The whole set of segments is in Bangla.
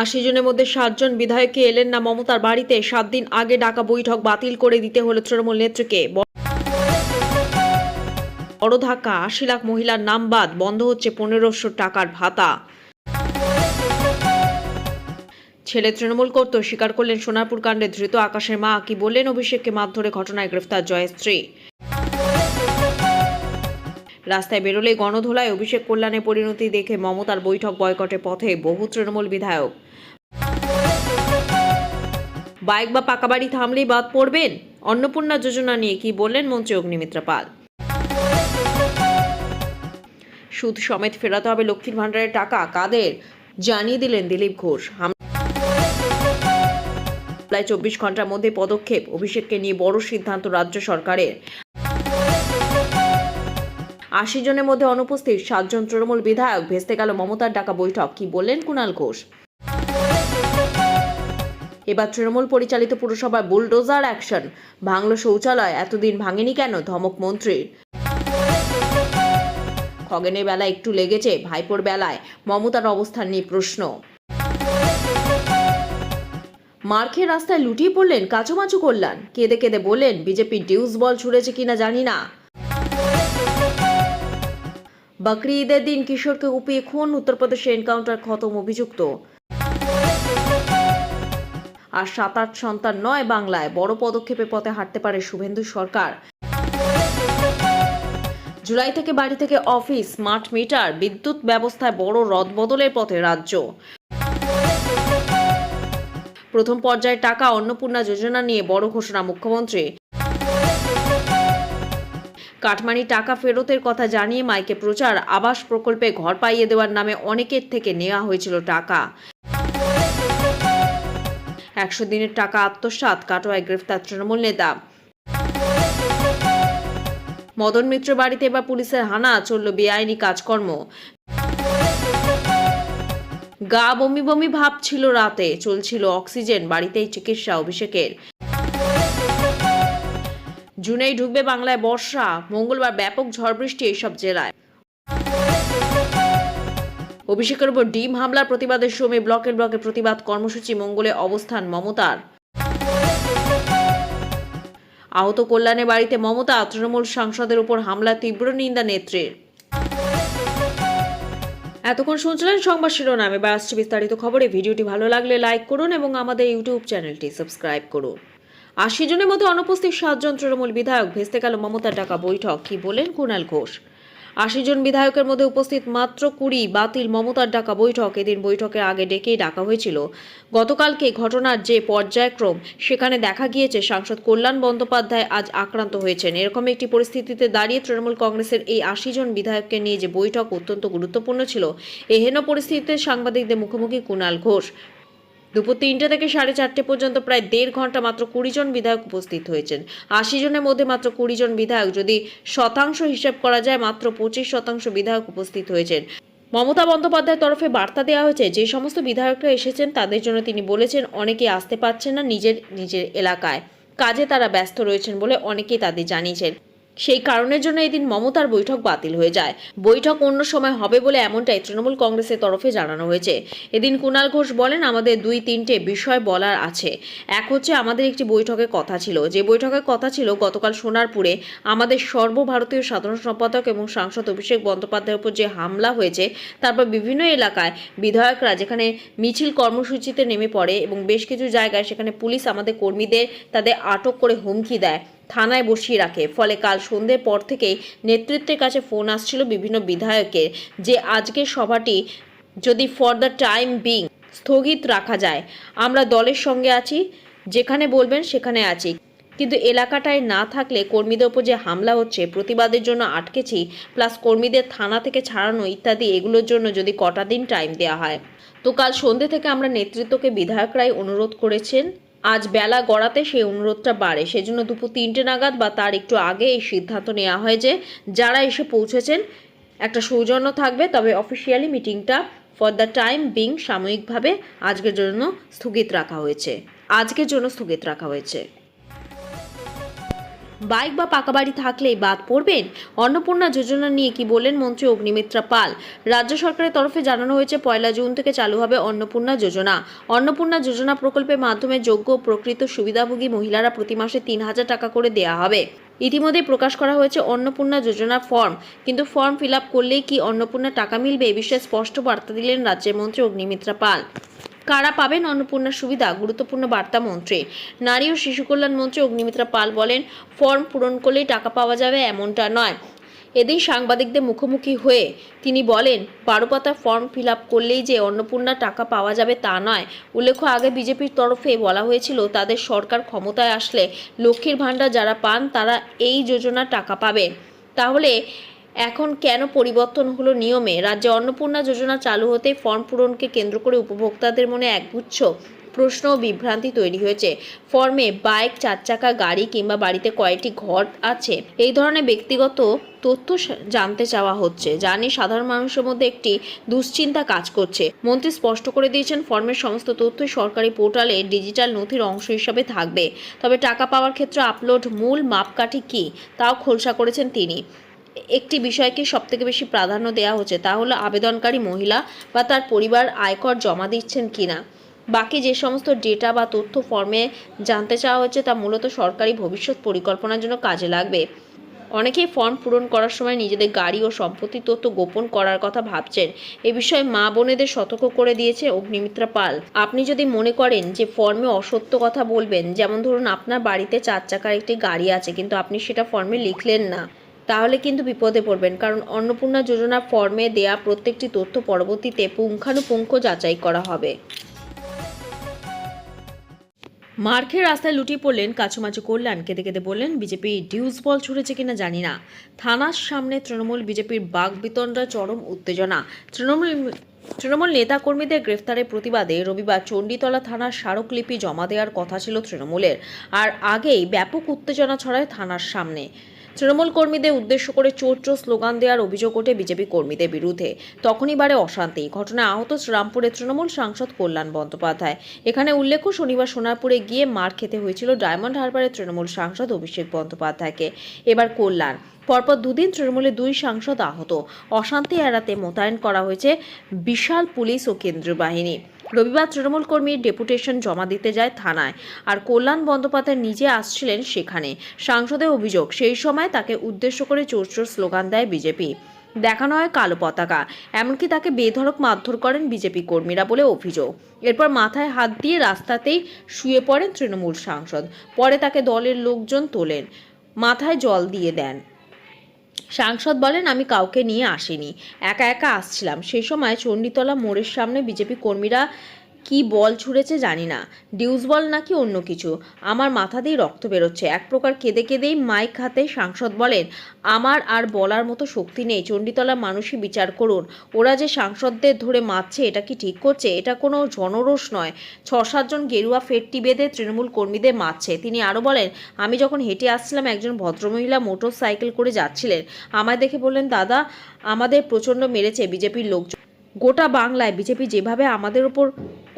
80 জনের মধ্যে 7 জন বিধায়ককে এলেন না মমতার বাড়িতে। 7 দিন আগে ডাকা বৈঠক বাতিল করে দিতে হলো তৃণমূল নেত্রীকে। বড় ধাক্কা, 80 লাখ মহিলার নাম বাদ, বন্ধ হচ্ছে 1500 টাকার ভাতা। ছেলে তৃণমূল করত স্বীকার করলেন সোনারপুর কাণ্ডে ধৃত আকাশের মা। কি বললেন অভিষেককে মারধরে ঘটনায় গ্রেফতার জয়ের স্ত্রী। রাস্তায় বেরোলেই গণধোলায় অভিষেক কল্যাণের পরিণতি দেখে মমতার বৈঠক বয়কটের পথে বহু তৃণমূল বিধায়ক। বাইক বা পাকা বাড়ি থামলেই বাদ পড়বেন। অন্নপূর্ণা যোজনা নিয়ে কি বললেন মন্ত্রী অগ্নিমিত্রা পাল। সুদ সমেত ফেরাতে হবে লক্ষ্মীর ভাণ্ডারের টাকা, কাদের জানিয়ে দিলেন দিলীপ ঘোষ। হামলায় 24 ঘন্টার মধ্যে পদক্ষেপ, অভিষেককে নিয়ে বড় সিদ্ধান্ত রাজ্য সরকারের। 80 জনের মধ্যে অনুপস্থিত 7 জন তৃণমূল বিধায়ক, ভেস্তে গেল মমতার ডাকা বৈঠক। কি বললেন কুণাল ঘোষ। এবার তৃণমূল পরিচালিত পুরসভায় বুলডোজার অ্যাকশন, ভাঙল শৌচালয়, এতদিন ভাঙেনি কেন, ধমক মন্ত্রীর। খগেনের বেলায় একটু লেগেছে, ভাইপোর বেলায় মমতার অবস্থান নিয়ে প্রশ্ন। মার খেয়ে রাস্তায় লুটিয়ে পড়লেন কাচুমাচু কল্যাণ, কেঁদে কেঁদে বললেন বিজেপি ডিউস বল ছুড়েছে কিনা জানি না। বকরি ঈদের দিন কিশোরকে কুপিয়ে খুন, উত্তরপ্রদেশে এনকাউন্টার খতম অভিযুক্ত। আর 7-8 সন্তান নয় বাংলায়, বড় পদক্ষেপের পথে হাঁটতে পারে শুভেন্দু সরকার। জুলাই থেকে বাড়ি থেকে অফিস, স্মার্ট মিটার, বিদ্যুৎ ব্যবস্থায় বড় রদবদলের পথে রাজ্য। প্রথম পর্যায়ের টাকা, অন্নপূর্ণা যোজনা নিয়ে বড় ঘোষণা মুখ্যমন্ত্রী। কাটমানি টাকা ফেরতের কথা জানিয়ে মাইকে প্রচার, আবাস প্রকল্পে ঘর পাইয়ে দেওয়ার নামে অনেকের থেকে নেওয়া হয়েছিল টাকা। 100 দিনের টাকা আত্মসাৎ, কাটোয়ায় গ্রেফতার তৃণমূল নেতা। মদন মিত্র বাড়িতে এবার পুলিশের হানা, চলল বেআইনি কাজকর্ম। গা বমি বমি ভাব ছিল রাতে, চলছিল অক্সিজেন, বাড়িতেই চিকিৎসা অভিষেকের। জুনেই ঢুকবে বাংলায় বর্ষা, মঙ্গলবার ব্যাপক ঝড় বৃষ্টি এইসব জেলায়। অভিষেকের উপর ডিম হামলার প্রতিবাদে সোমে ব্লকের প্রতিবাদ কর্মসূচি, মঙ্গলে অবস্থান মমতার। আহত কল্যাণের বাড়িতে মমতা, তৃণমূল সাংসদের উপর হামলা, তীব্র নিন্দা নেত্রীর। এতক্ষণ শুনছিলেন সংবাদ শিরোনাম, এবার আসছে বিস্তারিত খবরে। ভিডিওটি ভালো লাগলে লাইক করুন এবং আমাদের ইউটিউব চ্যানেলটি সাবস্ক্রাইব করুন। 80 জনের মধ্যে অনুপস্থিত 7 জন তৃণমূল বিধায়ক, ভেস্তে গেল মমতার ডাকা বৈঠক। কি বলেন কুণাল ঘোষ। 80 জন বিধায়কের মধ্যে উপস্থিত মাত্র 20, বাতিল মমতার ডাকা বৈঠক। এদিন বৈঠকের আগে ডেকেই ডাকা হয়েছিল। গতকালকে ঘটনার যে পর্যায়ক্রম, সেখানে দেখা গিয়েছে সাংসদ কল্যাণ বন্দ্যোপাধ্যায় আজ আক্রান্ত হয়েছেন। এরকম একটি পরিস্থিতিতে দাঁড়িয়ে তৃণমূল কংগ্রেসের এই 80 জন বিধায়ককে নিয়ে যে বৈঠক অত্যন্ত গুরুত্বপূর্ণ ছিল। এহেন পরিস্থিতিতে সাংবাদিকদের মুখোমুখি কুণাল ঘোষ। দুপুর 3টে থেকে 4:30 পর্যন্ত প্রায় 1.5 ঘন্টা মাত্র 20 জন বিধায়ক উপস্থিত হয়েছেন। 80 জনের মধ্যে মাত্র 20 জন বিধায়ক, যদি শতাংশ হিসেব করা যায় মাত্র 25% বিধায়ক উপস্থিত হয়েছেন। মমতা বন্দ্যোপাধ্যায়ের তরফে বার্তা দেওয়া হয়েছে, যে সমস্ত বিধায়করা এসেছেন তাদের জন্য তিনি বলেছেন অনেকেই আসতে পারছেন না নিজের এলাকায়, কাজে তারা ব্যস্ত রয়েছেন বলে অনেকেই তাদের জানিয়েছেন। সেই কারণের জন্য এদিন মমতার বৈঠক বাতিল হয়ে যায়। বৈঠক অন্য সময় হবে বলে এমনটাই তৃণমূল কংগ্রেসের তরফে জানানো হয়েছে। এদিন কুণাল ঘোষ বলেন, আমাদের 2-3টে বিষয় বলার আছে। এক হচ্ছে, আমাদের একটি বৈঠকের কথা ছিল, যে বৈঠকের কথা ছিল গতকাল সোনারপুরে আমাদের সর্বভারতীয় সাধারণ সম্পাদক এবং সাংসদ অভিষেক বন্দ্যোপাধ্যায়ের উপর যে হামলা হয়েছে, তারপর বিভিন্ন এলাকায় বিধায়করা যেখানে মিছিল কর্মসূচিতে নেমে পড়ে এবং বেশ কিছু জায়গায় সেখানে পুলিশ আমাদের কর্মীদের তাদের আটক করে হুমকি দেয়, থানায় বসিয়ে রাখে। ফলে কাল সন্ধ্যের পর থেকেই নেতৃত্বের কাছে ফোন আসছিল বিভিন্ন বিধায়কের, যে আজকের সভাটি যদি ফর দ্য টাইম বিং স্থগিত রাখা যায়, আমরা দলের সঙ্গে আছি, যেখানে বলবেন সেখানে আছি, কিন্তু এলাকাটায় না থাকলে কর্মীদের ওপর যে হামলা হচ্ছে, প্রতিবাদের জন্য আটকেছি, প্লাস কর্মীদের থানা থেকে ছাড়ানো ইত্যাদি, এগুলোর জন্য যদি কটা দিন টাইম দেওয়া হয়। তো কাল সন্ধ্যে থেকে আমরা নেতৃত্বকে বিধায়করাই অনুরোধ করেছেন, আজ বেলা গড়াতে সেই অনুরোধটা বাড়ে। সেজন্য দুপুর 3টে নাগাদ বা তার একটু আগে এই সিদ্ধান্ত নেওয়া হয় যে যারা এসে পৌঁছেছেন একটা সৌজন্য থাকবে, তবে অফিসিয়ালি মিটিংটা ফর দ্য টাইম বিং সাময়িকভাবে আজকের জন্য স্থগিত রাখা হয়েছে। বাইক বা পাকা বাড়ি থাকলেই বাদ পড়বেন? অন্নপূর্ণা যোজনা নিয়ে কি বললেন মন্ত্রী অগ্নিমিত্রা পাল? রাজ্য সরকারের তরফে জানানো হয়েছে 1 জুন থেকে চালু হবে অন্নপূর্ণা যোজনা। অন্নপূর্ণা যোজনা প্রকল্পের মাধ্যমে যোগ্য প্রকৃত সুবিধাভোগী মহিলারা প্রতি মাসে 3,000 টাকা করে দেওয়া হবে। ইতিমধ্যে প্রকাশ করা হয়েছে অন্নপূর্ণা যোজনার ফর্ম, কিন্তু ফর্ম ফিল আপ করলেই কি অন্নপূর্ণা টাকা মিলবে, এ বিষয়ে স্পষ্ট বার্তা দিলেন রাজ্যের মন্ত্রী অগ্নিমিত্রা পাল। কারা পাবেন অন্নপূর্ণা সুবিধা? গুরুত্বপূর্ণ বার্তা মন্ত্রী। নারী ও শিশু কল্যাণ মন্ত্রী অগ্নিমিত্রা পাল বলেন, ফর্ম পূরণ করলেই টাকা পাওয়া যাবে এমনটা নয়। এদিন সাংবাদিকদের মুখোমুখি হয়ে তিনি বলেন, 12 পাতা ফর্ম ফিল আপ করলেই যে অন্নপূর্ণা টাকা পাওয়া যাবে তা নয়। উল্লেখ্য, আগে বিজেপির তরফে বলা হয়েছিল তাদের সরকার ক্ষমতায় আসলে লক্ষ্মীর ভাণ্ডার যারা পান তারা এই যোজনার টাকা পাবেন। তাহলে এখন কেন পরিবর্তন হলো নিয়মে? রাজ্যে অন্নপূর্ণা যোজনা চালু হতে ফর্ম পূরণকে কেন্দ্র করে উপভোক্তাদের মনে একগুচ্ছ প্রশ্ন ও বিভ্রান্তি তৈরি হয়েছে। ফর্মে বাইক, 4 চাকা গাড়ি কিংবা বাড়িতে কয়টি ঘর আছে এই ধরনের ব্যক্তিগত তথ্য জানতে চাওয়া হচ্ছে, যা নিয়ে সাধারণ মানুষের মধ্যে একটি দুশ্চিন্তা কাজ করছে। মন্ত্রী স্পষ্ট করে দিয়েছেন, ফর্মের সমস্ত তথ্যই সরকারি পোর্টালে ডিজিটাল নথির অংশ হিসাবে থাকবে। তবে টাকা পাওয়ার ক্ষেত্রে আপলোড মূল মাপকাঠি কী তাও খোলসা করেছেন তিনি। একটি বিষয়কে সবথেকে বেশি প্রাধান্য দেওয়া হচ্ছে, তা হলো আবেদনকারী মহিলা বা তার পরিবার আয়কর জমা দিচ্ছেন কিনা। বাকি যে সমস্ত ডেটা বা তথ্য ফর্মে জানতে চাওয়া হচ্ছে তা মূলত সরকারি ভবিষ্যৎ পরিকল্পনার জন্য কাজে লাগবে। অনেকেই ফর্ম পূরণ করার সময় নিজেদের গাড়ি ও সম্পত্তির তথ্য গোপন করার কথা ভাবছেন। এ বিষয়ে মা বোনেদের সতর্ক করে দিয়েছে অগ্নিমিত্রা পাল। আপনি যদি মনে করেন যে ফর্মে অসত্য কথা বলবেন, যেমন ধরুন আপনার বাড়িতে 4 চাকার একটি গাড়ি আছে কিন্তু আপনি সেটা ফর্মে লিখলেন না, তাহলে কিন্তু বিপদে পড়বেন। কারণ অন্নপূর্ণা যোজনা ফর্মে দেয়া প্রত্যেকটি তথ্য পরবর্তীতে পুঙ্খানুপুঙ্খ যাচাই করা হবে। মার খেয়ে রাস্তায় লুটিয়ে পড়লেন কাছুমাচু কল্যাণ। কেঁদে কেঁদে বললেন, বিজেপি ডিউস বল ছুড়েছে কিনা জানি না। থানার সামনে তৃণমূল বিজেপির বাকবিতণ্ডা, চরম উত্তেজনা। তৃণমূল নেতাকর্মীদের গ্রেফতারের প্রতিবাদে রবিবার চণ্ডীতলা থানার স্মারকলিপি জমা দেওয়ার কথা ছিল তৃণমূলের, আর আগেই ব্যাপক উত্তেজনা ছড়ায় থানার সামনে। তৃণমূল কর্মীদের উদ্দেশ্য করে চোর চোর স্লোগান দেওয়ার অভিযোগ ওঠে বিজেপি কর্মীদের বিরুদ্ধে। তখনই বাড়ে অশান্তি। ঘটনায় আহত শ্রীরামপুরের তৃণমূল সাংসদ কল্যাণ বন্দ্যোপাধ্যায়। এখানে উল্লেখ্য, শনিবার সোনারপুরে গিয়ে মার খেতে হয়েছিল ডায়মন্ড হারবারের তৃণমূল সাংসদ অভিষেক বন্দ্যোপাধ্যায়কে। এবার কল্যাণ। পরপর দুদিন তৃণমূলের 2 সাংসদ আহত। অশান্তি এড়াতে মোতায়েন করা হয়েছে বিশাল পুলিশ ও কেন্দ্রীয় বাহিনী। রবিবার তৃণমূল কর্মীর ডেপুটেশন জমা দিতে যায় থানায়, আর কল্যাণ বন্দ্যোপাধ্যায় নিজে আসছিলেন সেখানে। সাংসদের অভিযোগ, সেই সময় তাকে উদ্দেশ্য করে চোর চোর স্লোগান দেয় বিজেপি, দেখানো হয় কালো পতাকা, এমনকি তাকে বেধড়ক মারধর করেন বিজেপি কর্মীরা বলে অভিযোগ। এরপর মাথায় হাত দিয়ে রাস্তাতেই শুয়ে পড়েন তৃণমূল সাংসদ। পরে তাকে দলের লোকজন তোলেন, মাথায় জল দিয়ে দেন। সাংসদ বলেন, আমি কাউকে নিয়ে আসিনি, একা একা আসছিলাম। সেই সময় চণ্ডীতলা মোড়ের সামনে বিজেপি কর্মীরা কি বল ছুঁড়েছে জানি না, ডিউস বল নাকি অন্য কিছু। আমার মাথা দিয়ে রক্ত বেরোচ্ছে। এক প্রকার কেঁদে কেঁদেই মাইক হাতে সাংসদ বলেন, আমার আর বলার মতো শক্তি নেই। চণ্ডীতলা মানুষই বিচার করুন। ওরা যে সাংসদদের ধরে মারছে এটা কি ঠিক করছে? এটা কোনো জনরোষ নয়। 6-7 জন গেরুয়া ফেটটি বেঁধে তৃণমূল কর্মীদের মারছে। তিনি আরও বলেন, আমি যখন হেঁটে আসছিলাম একজন ভদ্রমহিলা মোটর সাইকেল করে যাচ্ছিলেন। আমায় দেখে বললেন, দাদা আমাদের প্রচণ্ড মেরেছে বিজেপির লোকজন। গোটা বাংলায় বিজেপি যেভাবে আমাদের উপর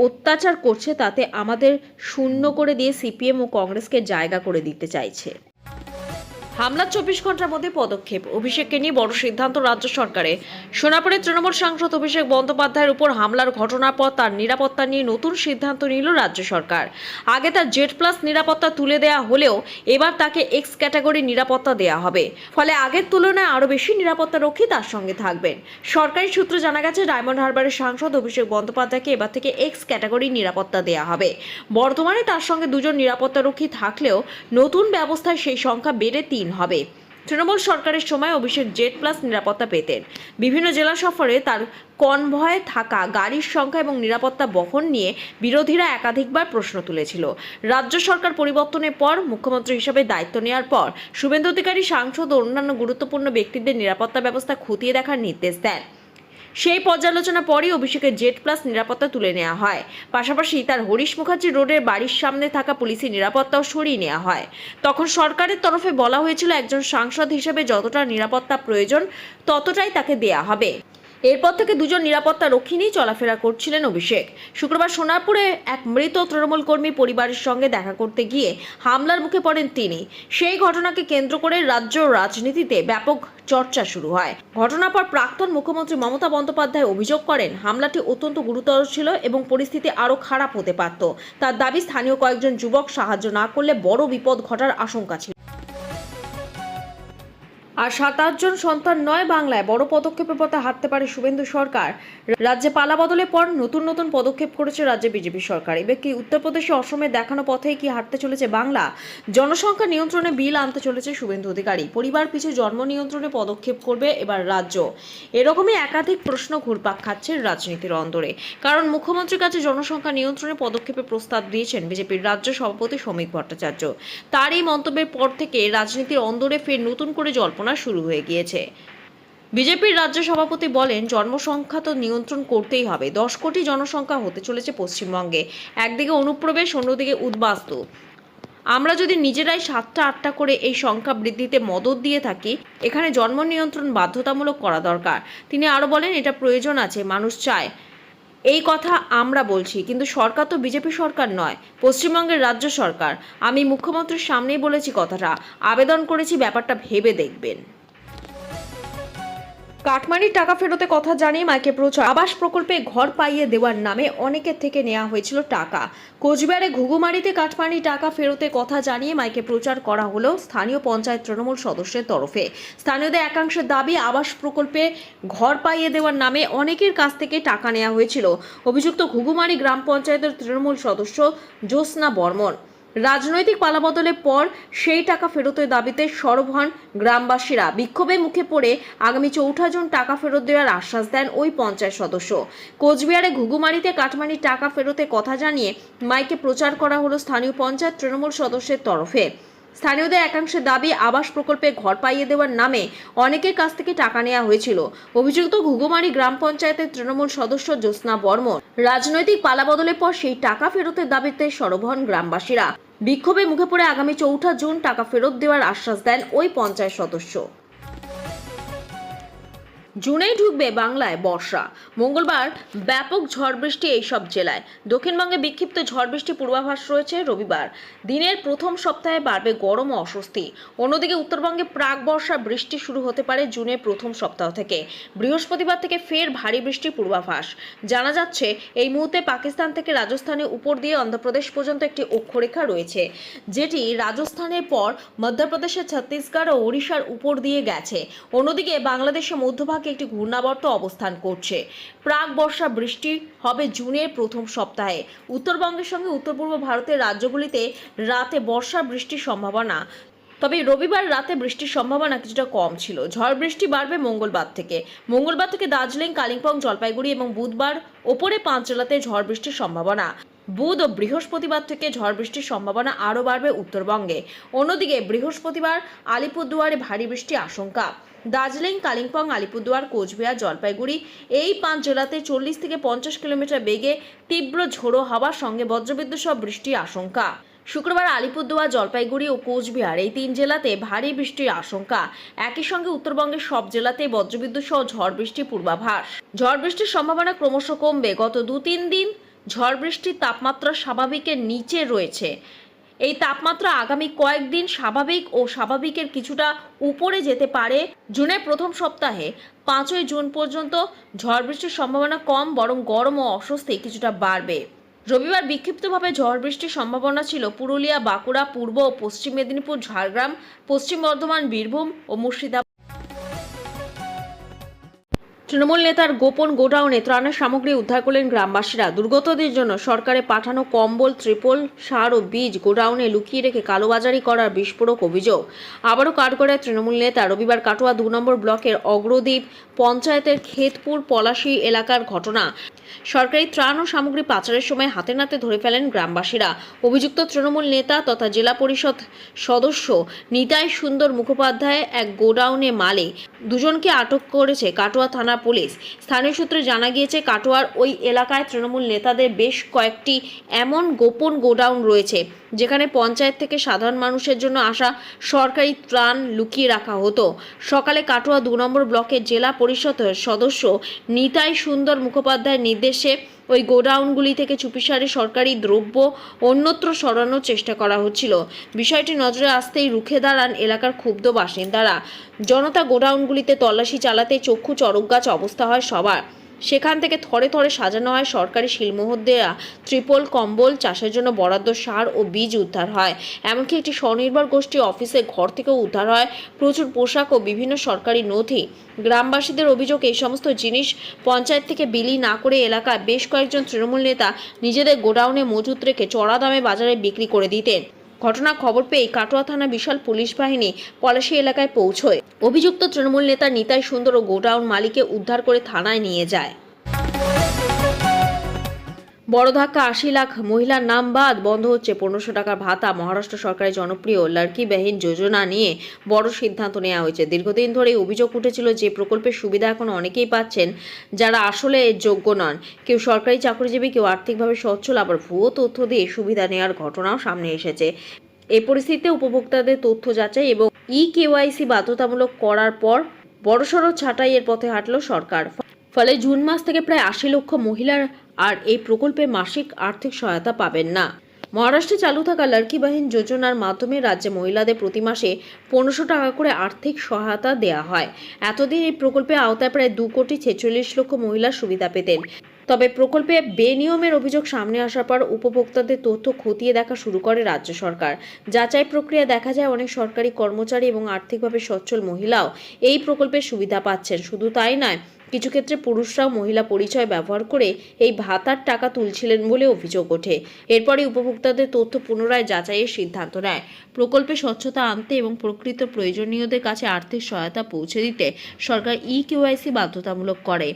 অত্যাচার করছে তাতে আমাদের শূন্য করে দিয়ে সিপিএম ও কংগ্রেসকে জায়গা করে দিতে চাইছে। হামলার 24 ঘন্টার মধ্যে পদক্ষেপ। অভিষেককে নিয়ে বড় সিদ্ধান্ত রাজ্য সরকারের। সোনাপুরের তৃণমূল সাংসদ অভিষেক বন্দ্যোপাধ্যায়ের উপর হামলার ঘটনার পর তার নিরাপত্তা নিয়ে নতুন সিদ্ধান্ত নিল রাজ্য সরকার। আগে তার Z+ নিরাপত্তা তুলে দেওয়া হলেও এবার তাকে X ক্যাটাগরি নিরাপত্তা দেওয়া হবে। ফলে আগের তুলনায় আরও বেশি নিরাপত্তারক্ষী তার সঙ্গে থাকবেন। সরকারি সূত্রে জানা গেছে, ডায়মন্ড হারবারের সাংসদ অভিষেক বন্দ্যোপাধ্যায়কে এবার থেকে X ক্যাটাগরি নিরাপত্তা দেওয়া হবে। বর্তমানে তার সঙ্গে 2 জন নিরাপত্তারক্ষী থাকলেও নতুন ব্যবস্থায় সেই সংখ্যা বেড়ে 3 হবে। তৃণমূল সরকারের সময় অভিষেক Z+ নিরাপত্তা পেতেন। বিভিন্ন জেলা সফরে তার কনভয়ে থাকা গাড়ির সংখ্যা এবং নিরাপত্তা বহন নিয়ে বিরোধীরা একাধিকবার প্রশ্ন তুলেছিল। রাজ্য সরকার পরিবর্তনের পর মুখ্যমন্ত্রী হিসেবে দায়িত্ব নেওয়ার পর শুভেন্দু অধিকারী সাংসদ ও অন্যান্য গুরুত্বপূর্ণ ব্যক্তিদের নিরাপত্তা ব্যবস্থা খতিয়ে দেখার নির্দেশ দেন। সেই পর্যালোচনা পরই অভিষেকের Z+ নিরাপত্তা তুলে নেওয়া হয়। পাশাপাশি তার হরিশ মুখার্জি রোডের বাড়ির সামনে থাকা পুলিশি নিরাপত্তাও সরিয়ে নেওয়া হয়। তখন সরকারের তরফে বলা হয়েছিল, একজন সাংসদ হিসেবে যতটা নিরাপত্তা প্রয়োজন ততটাই তাকে দেয়া হবে। এরপর থেকে দুজন নিরাপত্তা রক্ষী নিয়ে চলাফেরা করছিলেন অভিষেক। শুক্রবার সোনারপুরে এক মৃত তৃণমূল কর্মী পরিবারের সঙ্গে দেখা করতে গিয়ে হামলার মুখে পড়েন তিনি। সেই ঘটনাকে কেন্দ্র করে রাজ্য রাজনীতিতে ব্যাপক চর্চা শুরু হয়। ঘটনার পর প্রাক্তন মুখ্যমন্ত্রী মমতা বন্দ্যোপাধ্যায় অভিযোগ করেন হামলাটি অত্যন্ত গুরুতর ছিল এবং পরিস্থিতি আরও খারাপ হতে পারত। তার দাবি, স্থানীয় কয়েকজন যুবক সাহায্য না করলে বড় বিপদ ঘটার আশঙ্কা ছিল। আর 7-8 জন সন্তান নয় বাংলায় বড় পদক্ষেপের পথে হাঁটতে পারে শুভেন্দু সরকার। রাজ্যে পালা বদলের পর নতুন নতুন পদক্ষেপ করেছে রাজ্যে বিজেপি সরকার। এবার কি উত্তরপ্রদেশে অসমে দেখানো পথেই কি হাঁটতে চলেছে বাংলা? জনসংখ্যা নিয়ন্ত্রণে বিল আনতে চলেছে শুভেন্দু অধিকারী। পরিবার পিছু জন্ম নিয়ন্ত্রণে পদক্ষেপ করবে এবার রাজ্য। এরকমই একাধিক প্রশ্ন ঘুরপাক খাচ্ছে রাজনীতির অন্দরে। কারণ মুখ্যমন্ত্রীর কাছে জনসংখ্যা নিয়ন্ত্রণে পদক্ষেপের প্রস্তাব দিয়েছেন বিজেপির রাজ্য সভাপতি শ্রমিক ভট্টাচার্য। তার এই মন্তব্যের পর থেকে রাজনীতির অন্দরে ফের নতুন করে জল্পনা শুরু হয়ে গিয়েছে। বিজেপির রাজ্য সভাপতি বলেন, জনসংখ্যা তো নিয়ন্ত্রণ করতেই হবে। 10 কোটি জনসংখ্যা হতে চলেছে পশ্চিমবঙ্গে। একদিকে অনুপ্রবেশ, অন্যদিকে উদ্বাস্তু। আমরা যদি নিজেরাই 7টা-8টা করে এই সংখ্যা বৃদ্ধিতে মদত দিয়ে থাকি, এখানে জন্ম নিয়ন্ত্রণ বাধ্যতামূলক করা দরকার। তিনি আরো বলেন, এটা প্রয়োজন আছে, মানুষ চায়। এই কথা আমরা বলছি, কিন্তু সরকার তো বিজেপি সরকার নয়, পশ্চিমবঙ্গের রাজ্য সরকার। আমি মুখ্যমন্ত্রীর সামনেই বলেছি কথাটা, আবেদন করেছি, ব্যাপারটা ভেবে দেখবেন। কাটমানির টাকা ফেরতের কথা জানিয়ে মাইকে প্রচার। আবাস প্রকল্পে ঘর পাইয়ে দেওয়ার নামে অনেকের থেকে নেওয়া হয়েছিল টাকা। কোচবিহারে ঘুঘুমারিতে কাটমানির টাকা ফেরতের কথা জানিয়ে মাইকে প্রচার করা হলো স্থানীয় পঞ্চায়েত তৃণমূল সদস্যের তরফে। স্থানীয়দের একাংশের দাবি, আবাস প্রকল্পে ঘর পাইয়ে দেওয়ার নামে অনেকের কাছ থেকে টাকা নেওয়া হয়েছিল। অভিযুক্ত ঘুঘুমারি গ্রাম পঞ্চায়েতের তৃণমূল সদস্য জ্যোৎস্না বর্মন। রাজনৈতিক পালাবদলের পর সেই টাকা ফেরতের দাবিতে সরব হন গ্রামবাসীরা। বিক্ষোভে মুখে পড়ে আগামী 4 জুন টাকা ফেরত দেওয়ার আশ্বাস দেন ওই পঞ্চায়েত সদস্য। কোচবিহারে ঘুঘুমারিতে কাটমানির টাকা ফেরতের কথা জানিয়ে মাইকে প্রচার করা হলো স্থানীয় পঞ্চায়েত তৃণমূল সদস্যের তরফে। স্থানীয়দের একাংশের দাবি, আবাস প্রকল্পে ঘর পাইয়ে দেওয়ার নামে অনেকের কাছ থেকে টাকা নেওয়া হয়েছিল। অভিযুক্ত ঘুঘুমারি গ্রাম পঞ্চায়েতের তৃণমূল সদস্য জ্যোৎস্না বর্মন। রাজনৈতিক পালাবদলের পর সেই টাকা ফেরতের দাবিতে সরব হন গ্রামবাসীরা। বিক্ষোভে মুখে পড়ে আগামী 4 জুন টাকা ফেরত দেওয়ার আশ্বাস দেন ওই পঞ্চায়েত সদস্য। জুনেই ঢুকবে বাংলায় বর্ষা। মঙ্গলবার ব্যাপক ঝড় বৃষ্টি এইসব জেলায়। দক্ষিণবঙ্গে বিক্ষিপ্ত ঝড় বৃষ্টি পূর্বাভাস রয়েছে রবিবার। দিনের প্রথম সপ্তাহে বাড়বে গরম ও অস্বস্তি। অন্যদিকে উত্তরবঙ্গে প্রাক বর্ষা বৃষ্টি শুরু হতে পারে জুনের প্রথম সপ্তাহ থেকে। বৃহস্পতিবার থেকে ফের ভারী বৃষ্টির পূর্বাভাস। জানা যাচ্ছে, এই মুহূর্তে পাকিস্তান থেকে রাজস্থানের উপর দিয়ে অন্ধ্রপ্রদেশ পর্যন্ত একটি অক্ষরেখা রয়েছে, যেটি রাজস্থানের পর মধ্যপ্রদেশের ছত্তিশগড় ও ওড়িশার উপর দিয়ে গেছে। অন্যদিকে বাংলাদেশের মধ্যভাগ একটি ঘূর্ণাবর্ত অবস্থান করছে। প্রাক বর্ষা বৃষ্টি হবে জুনের প্রথম সপ্তাহে। উত্তরবঙ্গের সঙ্গে উত্তর পূর্ব ভারতের রাজ্যগুলিতে রাতে বর্ষা বৃষ্টির সম্ভাবনা। তবে রবিবার রাতে বৃষ্টির সম্ভাবনা কিছুটা কম ছিল। ঝড় বৃষ্টি বাড়বে মঙ্গলবার থেকে। মঙ্গলবার থেকে দার্জিলিং, কালিম্পং, জলপাইগুড়ি এবং বুধবার ওপরে 5 জেলাতে ঝড় বৃষ্টির সম্ভাবনা। বুধ ও বৃহস্পতিবার থেকে ঝড় বৃষ্টির সম্ভাবনা আরও বাড়বে উত্তরবঙ্গে। অন্যদিকে বৃহস্পতিবার আলিপুরদুয়ারে ভারী বৃষ্টির আশঙ্কা। দার্জিলিং, কালিম্পং, আলিপুরদুয়ার, কোচবিহার, জলপাইগুড়ি এই 5 জেলাতে 40 থেকে 50 কিলোমিটার বেগে তীব্র ঝোড়ো হাওয়ার সঙ্গে বজ্রবিদ্যুৎ সহ বৃষ্টির আশঙ্কা। শুক্রবার আলিপুরদুয়ার, জলপাইগুড়ি ও কোচবিহার এই 3 জেলাতে ভারী বৃষ্টির আশঙ্কা। একই সঙ্গে উত্তরবঙ্গের সব জেলাতে বজ্রবিদ্যুৎ সহ ঝড় বৃষ্টির পূর্বাভাস। ঝড় বৃষ্টির সম্ভাবনা ক্রমশ কমবে। গত 2-3 দিন ঝড় বৃষ্টির তাপমাত্রা স্বাভাবিকের নিচে রয়েছে। এই তাপমাত্রা আগামী কয়েকদিন স্বাভাবিক ও স্বাভাবিকের কিছুটা উপরে যেতে পারে। জুনের প্রথম সপ্তাহে 5 জুন পর্যন্ত ঝড় বৃষ্টির সম্ভাবনা কম, বরং গরম ও অস্বস্তি কিছুটা বাড়বে। রবিবার বিক্ষিপ্তভাবে ঝড় বৃষ্টির সম্ভাবনা ছিল পুরুলিয়া, বাঁকুড়া, পূর্ব ও পশ্চিম মেদিনীপুর, ঝাড়গ্রাম, পশ্চিম বর্ধমান, বীরভূম ও মুর্শিদাবাদ। তৃণমূল নেতার গোপন গোডাউনে ত্রাণের সামগ্রী উদ্ধার করলেন গ্রামবাসীরা। দুর্গতদের জন্য সরকারের পাঠানো কম্বল, ত্রিপল, সার ও বীজ গোডাউনে লুকিয়ে রেখে কালোবাজারি করার বিস্ফোরক অভিযোগ। আবারও কাঠগড়ায় তৃণমূল নেতা। রবিবার কাটোয়া 2 নম্বর ব্লকের অগ্রদ্বীপ পঞ্চায়েতের খেতপুর পলাশী এলাকার ঘটনা। সরকারি ত্রাণ ও সামগ্রী পাচারের সময় হাতে নাতে ধরে ফেলেন গ্রামবাসীরা। অভিযুক্ত তৃণমূল নেতা তথা জেলা পরিষদ সদস্য নিতাই সুন্দর মুখোপাধ্যায় এক গোডাউনে মালিক। 2 জনকে আটক করেছে কাটোয়া থানা পুলিশ। স্থানীয় সূত্রে জানা গিয়েছে, কাটোয়ার ওই এলাকায় তৃণমূল নেতাদের বেশ কয়েকটি এমন গোপন গোডাউন রয়েছে, যেখানে পঞ্চায়েত থেকে সাধারণ মানুষের জন্য আসা সরকারি ত্রাণ লুকিয়ে রাখা হতো। সকালে কাটোয়া 2 নম্বর ব্লকের জেলা পরিষদ সদস্য নিতাই সুন্দর মুখোপাধ্যায়ের নির্দেশে ওই গোডাউনগুলি থেকে চুপিসারে সরকারি দ্রব্য অন্যত্র সরানোর চেষ্টা করা হচ্ছিল। বিষয়টি নজরে আসতেই রুখে দাঁড়ান এলাকার ক্ষুব্ধ বাসিন্দারা। জনতা গোডাউনগুলিতে তল্লাশি চালাতে চক্ষু চড়কগাছ অবস্থা হয় সবার। সেখান থেকে থরে থরে সাজানো হয় সরকারি শিলমোহর দেয়া ত্রিপল, কম্বল, চাষের জন্য বরাদ্দ সার ও বীজ উদ্ধার হয়। এমনকি একটি স্বনির্ভর গোষ্ঠী অফিসের ঘর থেকেও উদ্ধার হয় প্রচুর পোশাক ও বিভিন্ন সরকারি নথি। গ্রামবাসীদের অভিযোগ, এই সমস্ত জিনিস পঞ্চায়েত থেকে বিলি না করে এলাকায় বেশ কয়েকজন তৃণমূল নেতা নিজেদের গোডাউনে মজুত রেখে চড়া দামে বাজারে বিক্রি করে দিতেন। ঘটনা খবর পেয়ে কাটোয়া থানা বিশাল পুলিশ বাহিনী পলাশী এলাকায় পৌঁছয়। অভিযুক্ত তৃণমূল নেতা নিতাই সুন্দর ও গোডাউন মালিককে উদ্ধার করে থানায় নিয়ে যায়। বড় ধাক্কা, 80 লাখ মহিলার নাম বাদ, বন্ধ হচ্ছে 1500 টাকার ভাতা। মহারাষ্ট্র সরকারের জনপ্রিয় লড়কি বেহিন যোজনা নিয়ে বড় সিদ্ধান্ত নেওয়া হয়েছে। দীর্ঘদিন ধরে অভিযোগ উঠেছিল যে প্রকল্পের সুবিধা এখন অনেকেই পাচ্ছেন যারা আসলে এর যোগ্য নন। কেউ সরকারি চাকরিজীবী, কেউ আর্থিকভাবে সচ্ছল, আবার ভুয়ো তথ্য দিয়ে সুবিধা নেওয়ার ঘটনাও সামনে এসেছে। এই পরিস্থিতিতে উপভোক্তাদের তথ্য যাচাই এবং কেওয়াইসি বাধ্যতামূলক করার পর বড়সড় ছাঁটাইয়ের পথে হাঁটল সরকার। ফলে জুন মাস থেকে প্রায় 80 লক্ষ মহিলার আর এই প্রকল্পে মাসিক আর্থিক সহায়তা পাবেন না। মহারাষ্ট্রে চালু থাকা লড়কি বেহিন যোজনার মাধ্যমে রাজ্যে মহিলাদের প্রতি মাসে 1500 টাকা করে আর্থিক সহায়তা দেওয়া হয়। এতদিন এই প্রকল্পের আওতায় প্রায় 2,46 লক্ষ মহিলা সুবিধা পেতেন। তবে প্রকল্পে বেনিয়মের অভিযোগ সামনে আসার পর উপভোক্তাদের তথ্য খতিয়ে দেখা শুরু করে রাজ্য সরকার। যাচাই প্রক্রিয়া দেখা যায় অনেক সরকারি কর্মচারী এবং আর্থিকভাবে সচ্ছল মহিলাও এই প্রকল্পের সুবিধা পাচ্ছেন। শুধু তাই নয়, কিছু ক্ষেত্রে পুরুষরাও মহিলা পরিচয় ব্যবহার করে এই ভাতার টাকা তুলছিলেন বলে অভিযোগ ওঠে। এরপরই উপভোক্তাদের তথ্য পুনরায় যাচাইয়ের সিদ্ধান্ত নেয়। প্রকল্পে স্বচ্ছতা আনতে এবং প্রকৃত প্রয়োজনীয়দের কাছে আর্থিক সহায়তা পৌঁছে দিতে সরকার কেওয়াইসি বাধ্যতামূলক করে।